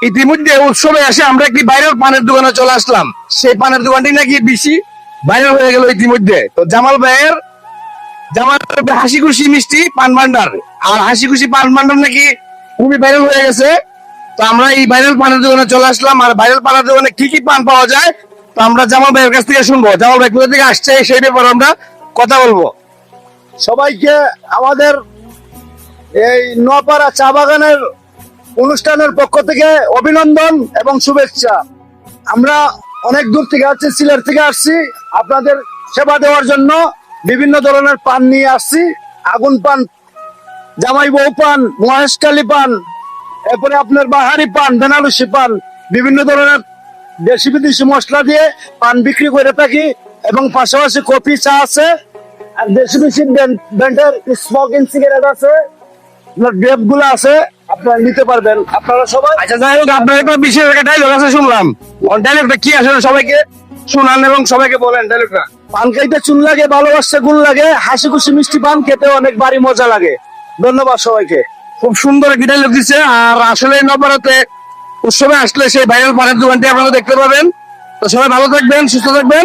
ইতিমধ্যে উৎসবে এসে আমরা একটি ভাইরাল পানের দোকানে চলে আসলাম। সেই পানের দোকানটি নাকি বেশি ভাইরাল হয়ে গেল ইতিমধ্যে। তো জামাল হাসি খুশি মিষ্টি পান ভান্ডার, আর হাসি খুশি পান ভান্ডার নাকি খুবই ভাইরাল হয়ে গেছে। তো আমরা এই ভাইরাল পানের দোকানে চলে আসলাম। আর ভাইরাল পানের দোকানে কি কি পান পাওয়া যায় তো আমরা জামাল ভাইয়ের কাছ থেকে শুনবো। জামাল ভাই কোথা থেকে আসছে সেই ব্যাপারে আমরা কথা বলবো। সবাইকে আমাদের এই নোয়াপাড়া চা বাগানের অনুষ্ঠানের পক্ষ থেকে অভিনন্দন এবং শুভেচ্ছা। আমরা অনেক দূর থেকে আসছি, সিলেট থেকে আসছি আপনাদের সেবা দেওয়ার জন্য। বিভিন্ন ধরনের পান নিয়ে আসছি, আগুন পান, জামাই বউ পান, মহেশখালী পান, এরপরে আপনার বাহারি পান, বেনারসি পান, বিভিন্ন ধরনের দেশি বিদেশি মশলা দিয়ে পান বিক্রি করে থাকি। এবং পাশাপাশি কফি, চা আছে, আর দেশি বিদেশি ব্র্যান্ডের স্মোকিং সিগারেট আছে, গ্রেপ গুলো আছে, আপনারা নিতে পারবেন আপনারা সবাই। আচ্ছা যাই হোক, আপনার একটা বিশেষ একটা ডায়লগ আছে শুনলাম, ডায়লগটা কি আসলে সবাইকে শুনান এবং সবাইকে বলেন ডায়লগটা। পান খাইতে চুন লাগে, ভালোবাসতে গুণ লাগে, হাসি খুশি মিষ্টি পান খেতে অনেক ভারী মজা লাগে। ধন্যবাদ সবাইকে। খুব সুন্দর একটা ডায়লগ দিচ্ছে। আর আসলে নবরাতে উৎসবে আসলে সেই ভাইরাল পানের দোকানটি আপনারা দেখতে পাবেন। তো সবাই ভালো থাকবেন, সুস্থ থাকবেন।